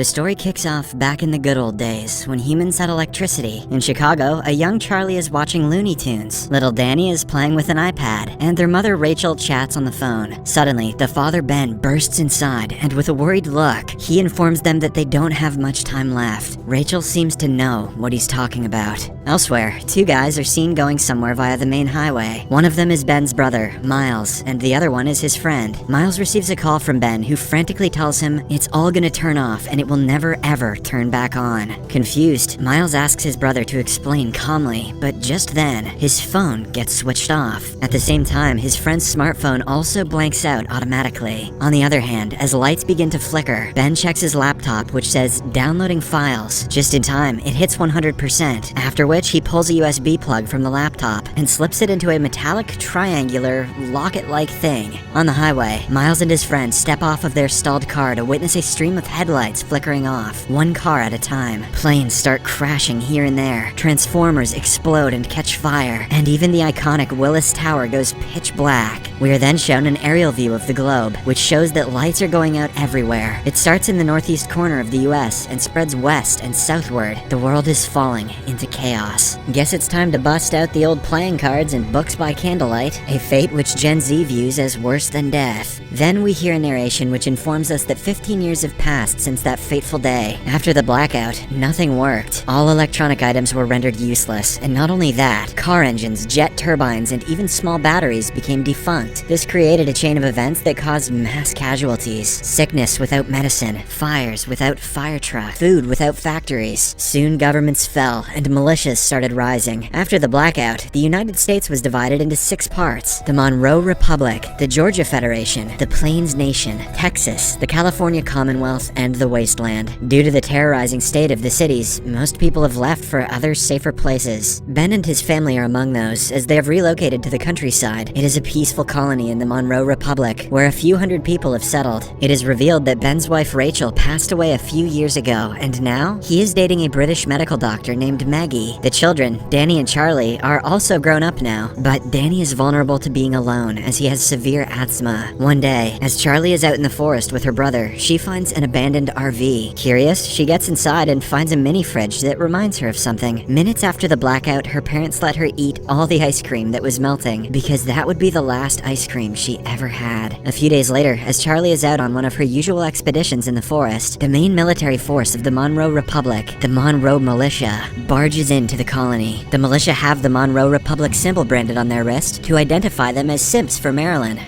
The story kicks off back in the good old days when humans had electricity. In Chicago, a young Charlie is watching Looney Tunes. Little Danny is playing with an iPad, and their mother Rachel chats on the phone. Suddenly, the father Ben bursts inside, and with a worried look, he informs them that they don't have much time left. Rachel seems to know what he's talking about. Elsewhere, two guys are seen going somewhere via the main highway. One of them is Ben's brother, Miles, and the other one is his friend. Miles receives a call from Ben, who frantically tells him it's all gonna turn off and it will never ever turn back on. Confused, Miles asks his brother to explain calmly, but just then, his phone gets switched off. At the same time, his friend's smartphone also blanks out automatically. On the other hand, as lights begin to flicker, Ben checks his laptop, which says downloading files. Just in time, it hits 100%, after which he pulls a USB plug from the laptop and slips it into a metallic triangular locket-like thing. On the highway, Miles and his friend step off of their stalled car to witness a stream of headlights flickering off, one car at a time. Planes start crashing here and there, transformers explode and catch fire, and even the iconic Willis Tower goes pitch black. We are then shown an aerial view of the globe, which shows that lights are going out everywhere. It starts in the northeast corner of the US and spreads west and southward. The world is falling into chaos. Guess it's time to bust out the old playing cards and books by candlelight, a fate which Gen Z views as worse than death. Then we hear a narration which informs us that 15 years have passed since that fateful day. After the blackout, nothing worked. All electronic items were rendered useless, and not only that, car engines, jet turbines, and even small batteries became defunct. This created a chain of events that caused mass casualties. Sickness without medicine, fires without fire trucks, food without factories. Soon governments fell, and militias started rising. After the blackout, the United States was divided into 6 parts: the Monroe Republic, the Georgia Federation, the Plains Nation, Texas, the California Commonwealth, and the Wasteland. Due to the terrorizing state of the cities, most people have left for other safer places. Ben and his family are among those, as they have relocated to the countryside. It is a peaceful colony in the Monroe Republic, where a few hundred people have settled. It is revealed that Ben's wife Rachel passed away a few years ago, and now he is dating a British medical doctor named Maggie. The children, Danny and Charlie, are also grown up now, but Danny is vulnerable to being alone as he has severe asthma. One day, as Charlie is out in the forest with her brother, she finds an abandoned RV. Curious, she gets inside and finds a mini fridge that reminds her of something. Minutes after the blackout, her parents let her eat all the ice cream that was melting, because that would be the last ice cream she ever had. A few days later, as Charlie is out on one of her usual expeditions in the forest, the main military force of the Monroe Republic, the Monroe Militia, barges into the colony. The militia have the Monroe Republic symbol branded on their wrist to identify them as simps for Maryland.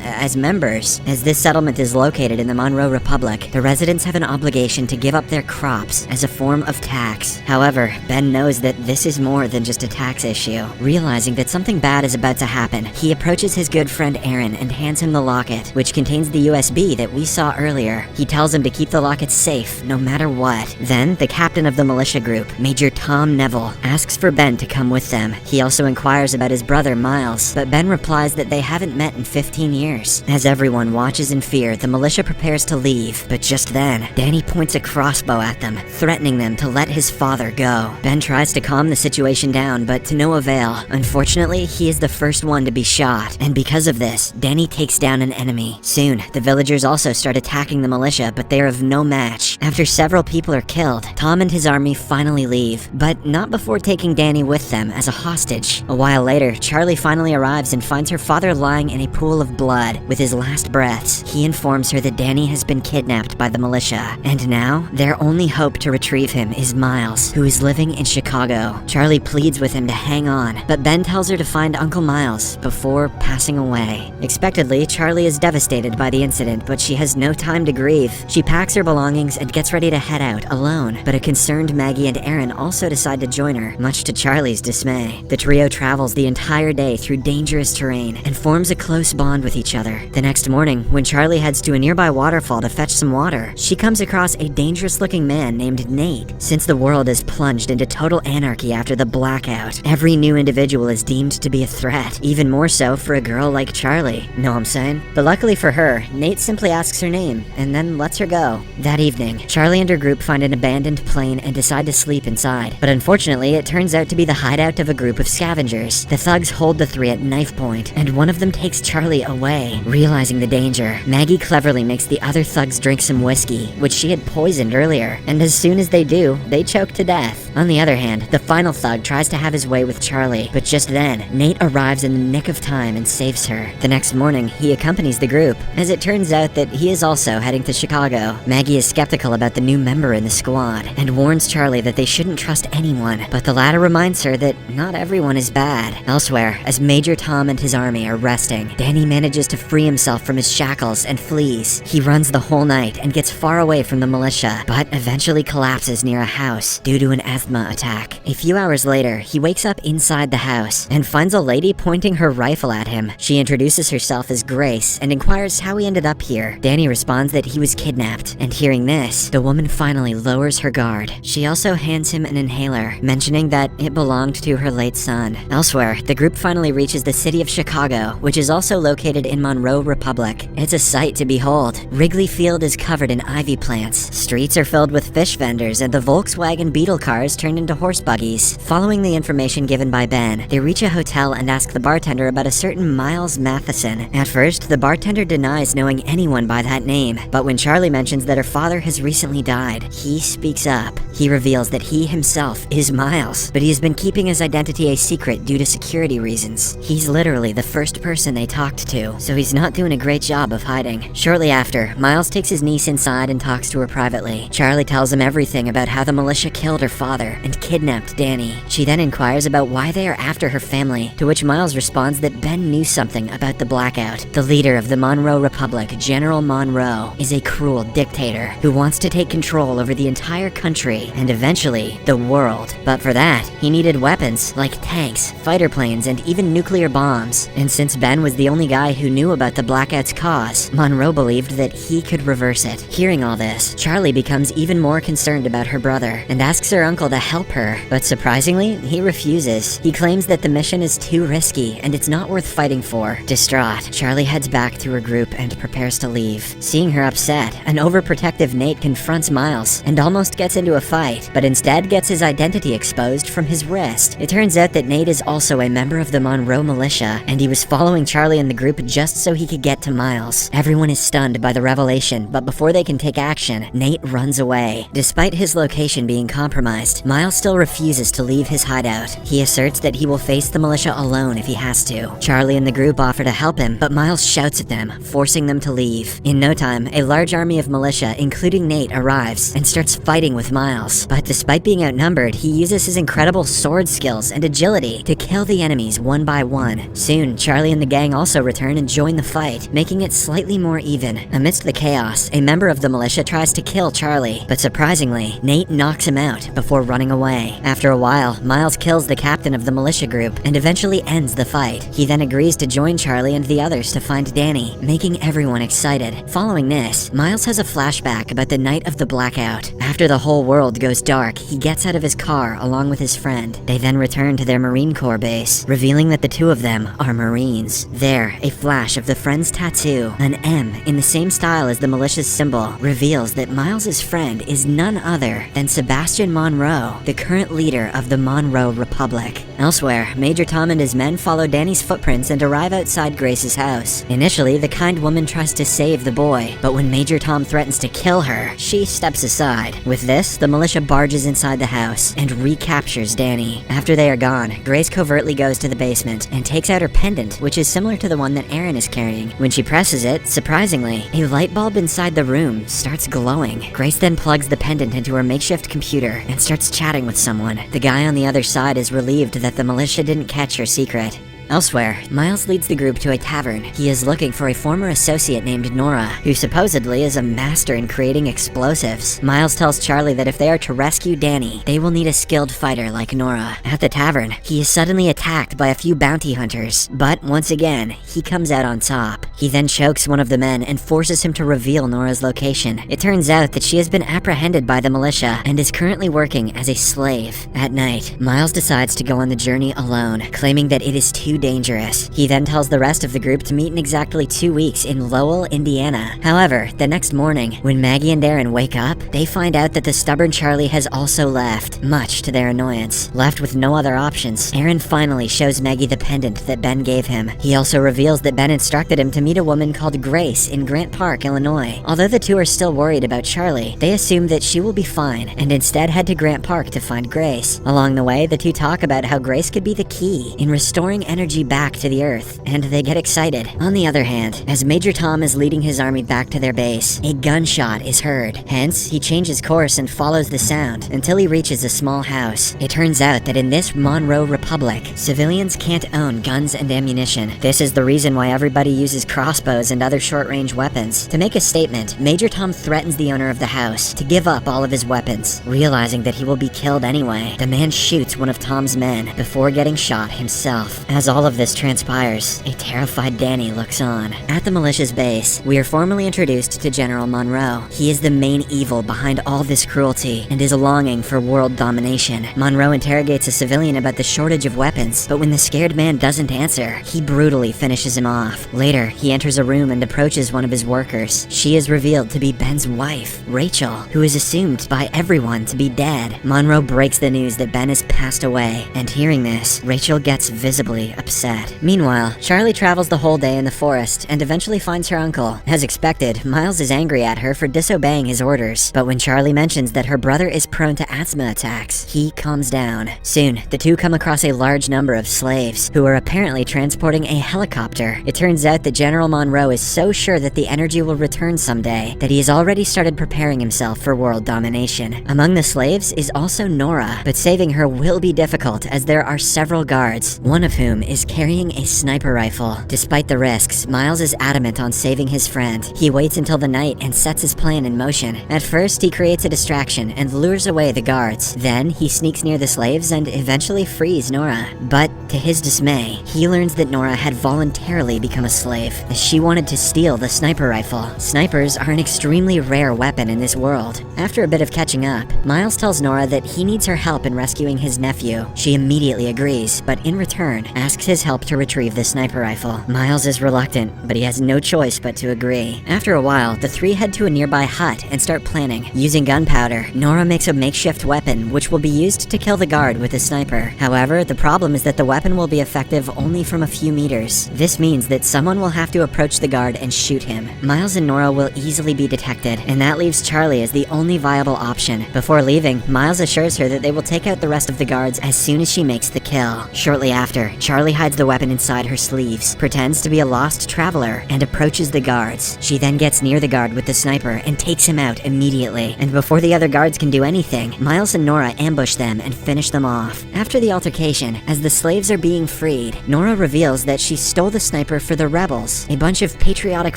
As members. As this settlement is located in the Monroe Republic, the residents have an obligation to give up their crops as a form of tax. However, Ben knows that this is more than just a tax issue. Realizing that something bad is about to happen, he approaches his good friend Aaron and hands him the locket, which contains the USB that we saw earlier. He tells him to keep the locket safe, no matter what. Then, the captain of the militia group, Major Tom Neville, asks for Ben to come with them. He also inquires about his brother Miles, but Ben replies that they haven't met in 15 years. As everyone watches in fear, the militia prepares to leave, but just then, Danny points a crossbow at them, threatening them to let his father go. Ben tries to calm the situation down, but to no avail. Unfortunately, he is the first one to be shot, and because of this, Danny takes down an enemy. Soon, the villagers also start attacking the militia, but they are of no match. After several people are killed, Tom and his army finally leave, but not before taking Danny with them as a hostage. A while later, Charlie finally arrives and finds her father lying in a pool of blood. With his last breaths, he informs her that Danny has been kidnapped by the militia, and now, their only hope to retrieve him is Miles, who is living in Chicago. Charlie pleads with him to hang on, but Ben tells her to find Uncle Miles before passing away. Expectedly, Charlie is devastated by the incident, but she has no time to grieve. She packs her belongings and gets ready to head out alone, but a concerned Maggie and Aaron also decide to join her, much to Charlie's dismay. The trio travels the entire day through dangerous terrain and forms a close bond with each other. The next morning, when Charlie heads to a nearby waterfall to fetch some water, she comes across a dangerous-looking man named Nate. Since the world is plunged into total anarchy after the blackout, every new individual is deemed to be a threat, even more so for a girl like Charlie. Know what I'm saying? But luckily for her, Nate simply asks her name, and then lets her go. That evening, Charlie and her group find an abandoned plane and decide to sleep inside. But unfortunately, it turns out to be the hideout of a group of scavengers. The thugs hold the 3 at knife point, and one of them takes Charlie away. Realizing the danger, Maggie cleverly makes the other thugs drink some whiskey, which she had poisoned earlier, and as soon as they do, they choke to death. On the other hand, the final thug tries to have his way with Charlie, but just then, Nate arrives in the nick of time and saves her. The next morning, he accompanies the group, as it turns out that he is also heading to Chicago. Maggie is skeptical about the new member in the squad, and warns Charlie that they shouldn't trust anyone, but the latter reminds her that not everyone is bad. Elsewhere, as Major Tom and his army are resting, Danny manages to free himself from his shackles and flees. He runs the whole night and gets far away from the militia, but eventually collapses near a house due to an asthma attack. A few hours later, he wakes up inside the house and finds a lady pointing her rifle at him. She introduces herself as Grace and inquires how he ended up here. Danny responds that he was kidnapped, and hearing this, the woman finally lowers her guard. She also hands him an inhaler, mentioning that it belonged to her late son. Elsewhere, the group finally reaches the city of Chicago, which is also located in Monroe Republic. It's a sight to behold. Wrigley Field is covered in ivy plants. Streets are filled with fish vendors, and the Volkswagen Beetle cars turned into horse buggies. Following the information given by Ben, they reach a hotel and ask the bartender about a certain Miles Matheson. At first, the bartender denies knowing anyone by that name, but when Charlie mentions that her father has recently died, he speaks up. He reveals that he himself is Miles, but he has been keeping his identity a secret due to security reasons. He's literally the first person they talked to, so he's not doing a great job of hiding. Shortly after, Miles takes his niece inside and talks to her privately. Charlie tells him everything about how the militia killed her father and kidnapped Danny. She then inquires about why they are after her family, to which Miles responds that Ben knew something about the blackout. The leader of the Monroe Republic, General Monroe, is a cruel dictator who wants to take control over the entire country and eventually the world. But for that, he needed weapons like tanks, fighter planes, and even nuclear bombs. And since Ben was the only guy who knew about the blackout's cause, Monroe believed that he could reverse it. Hearing all this, Charlie becomes even more concerned about her brother and asks her uncle to help her, but surprisingly, he refuses. He claims that the mission is too risky and it's not worth fighting for. Distraught, Charlie heads back to her group and prepares to leave. Seeing her upset, an overprotective Nate confronts Miles and almost gets into a fight, but instead gets his identity exposed from his wrist. It turns out that Nate is also a member of the Monroe militia, and he was following Charlie and the group just so he could get to Miles. Everyone is stunned by the revelation, but before they can take action, Nate runs away. Despite his location being compromised, Miles still refuses to leave his hideout. He asserts that he will face the militia alone if he has to. Charlie and the group offer to help him, but Miles shouts at them, forcing them to leave. In no time, a large army of militia, including Nate, arrives and starts fighting with Miles. But despite being outnumbered, he uses his incredible sword skills and agility to kill the enemies one by one. Soon, Charlie and the gang also return and join the fight, making it slightly more even. Amidst the chaos, a member of the militia tries to kill Charlie, but surprisingly, Nate knocks him out before running away. After a while, Miles kills the captain of the militia group and eventually ends the fight. He then agrees to join Charlie and the others to find Danny, making everyone excited. Following this, Miles has a flashback about the night of the blackout. After the whole world goes dark, he gets out of his car along with his friend. They then return to their Marine Corps base, revealing that the two of them are Marines. There, a flash of the friend's tattoo, an M in the same style as the militia's symbol, reveals that Miles's friend is none other than Sebastian Monroe, the current leader of the Monroe Republic. Elsewhere, Major Tom and his men follow Danny's footprints and arrive outside Grace's house. Initially, the kind woman tries to save the boy, but when Major Tom threatens to kill her, she steps aside. With this, the militia barges inside the house and recaptures Danny. After they are gone, Grace covertly goes to the basement and takes out her pendant, which is similar to the one that Aaron is carrying. When she presses it, surprisingly, a light bulb inside the room starts glowing. Grace then plugs the pendant into her makeshift computer and starts chatting with someone. The guy on the other side is relieved that the militia didn't catch her secret. Elsewhere, Miles leads the group to a tavern. He is looking for a former associate named Nora, who supposedly is a master in creating explosives. Miles tells Charlie that if they are to rescue Danny, they will need a skilled fighter like Nora. At the tavern, he is suddenly attacked by a few bounty hunters, but once again, he comes out on top. He then chokes one of the men and forces him to reveal Nora's location. It turns out that she has been apprehended by the militia and is currently working as a slave. At night, Miles decides to go on the journey alone, claiming that it is too too dangerous. He then tells the rest of the group to meet in exactly 2 weeks in Lowell, Indiana. However, the next morning, when Maggie and Aaron wake up, they find out that the stubborn Charlie has also left, much to their annoyance. Left with no other options, Aaron finally shows Maggie the pendant that Ben gave him. He also reveals that Ben instructed him to meet a woman called Grace in Grant Park, Illinois. Although the two are still worried about Charlie, they assume that she will be fine and instead head to Grant Park to find Grace. Along the way, the two talk about how Grace could be the key in restoring energy back to the Earth, and they get excited. On the other hand, as Major Tom is leading his army back to their base, a gunshot is heard. Hence, he changes course and follows the sound until he reaches a small house. It turns out that in this Monroe Republic, civilians can't own guns and ammunition. This is the reason why everybody uses crossbows and other short-range weapons. To make a statement, Major Tom threatens the owner of the house to give up all of his weapons. Realizing that he will be killed anyway, the man shoots one of Tom's men before getting shot himself. As all of this transpires, a terrified Danny looks on. At the militia's base, we are formally introduced to General Monroe. He is the main evil behind all this cruelty and is longing for world domination. Monroe interrogates a civilian about the shortage of weapons, but when the scared man doesn't answer, he brutally finishes him off. Later, he enters a room and approaches one of his workers. She is revealed to be Ben's wife, Rachel, who is assumed by everyone to be dead. Monroe breaks the news that Ben has passed away, and hearing this, Rachel gets visibly upset. Meanwhile, Charlie travels the whole day in the forest and eventually finds her uncle. As expected, Miles is angry at her for disobeying his orders, but when Charlie mentions that her brother is prone to asthma attacks, he calms down. Soon, the two come across a large number of slaves, who are apparently transporting a helicopter. It turns out that General Monroe is so sure that the energy will return someday that he has already started preparing himself for world domination. Among the slaves is also Nora, but saving her will be difficult as there are several guards, one of whom is carrying a sniper rifle. Despite the risks, Miles is adamant on saving his friend. He waits until the night and sets his plan in motion. At first, he creates a distraction and lures away the guards. Then, he sneaks near the slaves and eventually frees Nora. But, to his dismay, he learns that Nora had voluntarily become a slave, as she wanted to steal the sniper rifle. Snipers are an extremely rare weapon in this world. After a bit of catching up, Miles tells Nora that he needs her help in rescuing his nephew. She immediately agrees, but in return, asks his help to retrieve the sniper rifle. Miles is reluctant, but he has no choice but to agree. After a while, the three head to a nearby hut and start planning. Using gunpowder, Nora makes a makeshift weapon which will be used to kill the guard with a sniper. However, the problem is that the weapon will be effective only from a few meters. This means that someone will have to approach the guard and shoot him. Miles and Nora will easily be detected, and that leaves Charlie as the only viable option. Before leaving, Miles assures her that they will take out the rest of the guards as soon as she makes the kill. Shortly after, Charlie hides the weapon inside her sleeves, pretends to be a lost traveler, and approaches the guards. She then gets near the guard with the sniper and takes him out immediately. And before the other guards can do anything, Miles and Nora ambush them and finish them off. After the altercation, as the slaves are being freed, Nora reveals that she stole the sniper for the rebels, a bunch of patriotic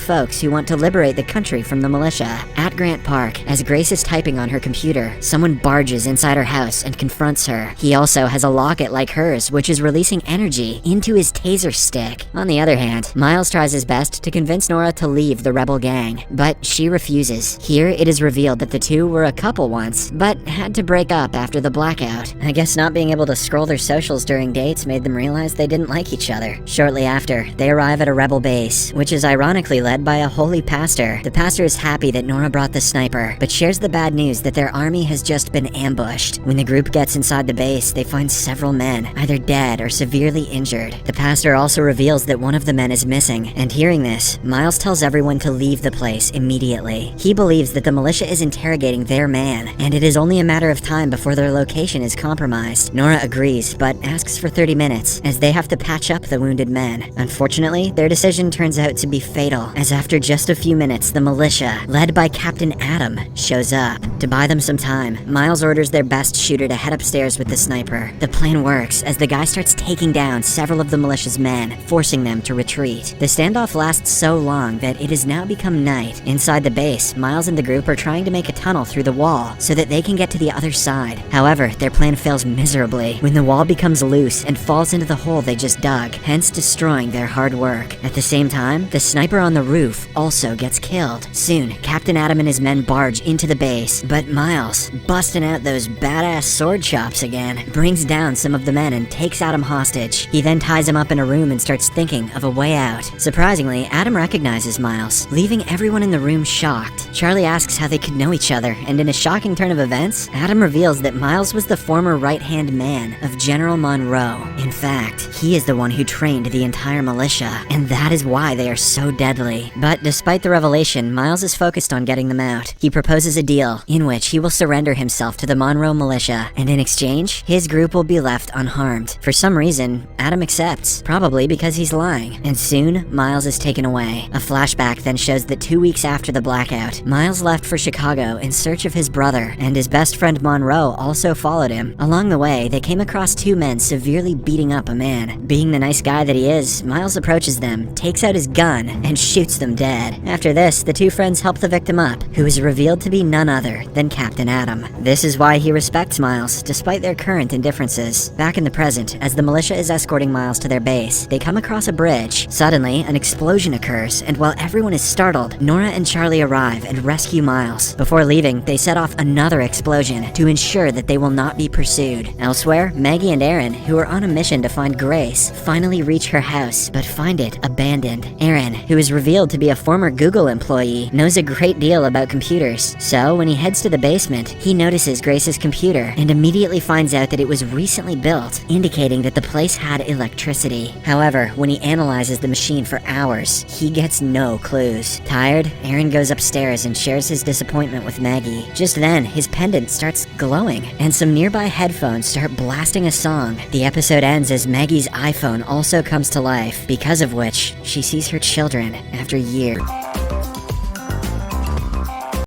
folks who want to liberate the country from the militia. At Grant Park, as Grace is typing on her computer, someone barges inside her house and confronts her. He also has a locket like hers, which is releasing energy into his taser stick. On the other hand, Miles tries his best to convince Nora to leave the rebel gang, but she refuses. Here, it is revealed that the two were a couple once, but had to break up after the blackout. I guess not being able to scroll their socials during dates made them realize they didn't like each other. Shortly after, they arrive at a rebel base, which is ironically led by a holy pastor. The pastor is happy that Nora brought the sniper, but shares the bad news that their army has just been ambushed. When the group gets inside the base, they find several men, either dead or severely injured. The pastor also reveals that one of the men is missing, and hearing this, Miles tells everyone to leave the place immediately. He believes that the militia is interrogating their man, and it is only a matter of time before their location is compromised. Nora agrees, but asks for 30 minutes, as they have to patch up the wounded men. Unfortunately, their decision turns out to be fatal, as after just a few minutes, the militia, led by Captain Adam, shows up. To buy them some time, Miles orders their best shooter to head upstairs with the sniper. The plan works, as the guy starts taking down several of the militia's men, forcing them to retreat. The standoff lasts so long that it has now become night. Inside the base, Miles and the group are trying to make a tunnel through the wall so that they can get to the other side. However, their plan fails miserably when the wall becomes loose and falls into the hole they just dug, hence destroying their hard work. At the same time, the sniper on the roof also gets killed. Soon, Captain Adam and his men barge into the base, but Miles, busting out those badass sword chops again, brings down some of the men and takes Adam hostage. He then then ties him up in a room and starts thinking of a way out. Surprisingly, Adam recognizes Miles, leaving everyone in the room shocked. Charlie asks how they could know each other, and in a shocking turn of events, Adam reveals that Miles was the former right-hand man of General Monroe. In fact, he is the one who trained the entire militia, and that is why they are so deadly. But despite the revelation, Miles is focused on getting them out. He proposes a deal in which he will surrender himself to the Monroe militia, and in exchange, his group will be left unharmed. For some reason, Adam accepts, probably because he's lying, and soon, Miles is taken away. A flashback then shows that 2 weeks after the blackout, Miles left for Chicago in search of his brother, and his best friend Monroe also followed him. Along the way, they came across two men severely beating up a man. Being the nice guy that he is, Miles approaches them, takes out his gun, and shoots them dead. After this, the two friends help the victim up, who is revealed to be none other than Captain Adam. This is why he respects Miles, despite their current indifferences. Back in the present, as the militia is escorting Miles to their base, they come across a bridge. Suddenly, an explosion occurs, and while everyone is startled, Nora and Charlie arrive and rescue Miles. Before leaving, they set off another explosion to ensure that they will not be pursued. Elsewhere, Maggie and Aaron, who are on a mission to find Grace, finally reach her house, but find it abandoned. Aaron, who is revealed to be a former Google employee, knows a great deal about computers. So, when he heads to the basement, he notices Grace's computer and immediately finds out that it was recently built, indicating that the place had electricity. However, when he analyzes the machine for hours, he gets no clues. Tired, Aaron goes upstairs and shares his disappointment with Maggie. Just then, his pendant starts glowing, and some nearby headphones start blasting a song. The episode ends as Maggie's iPhone also comes to life, because of which she sees her children after years.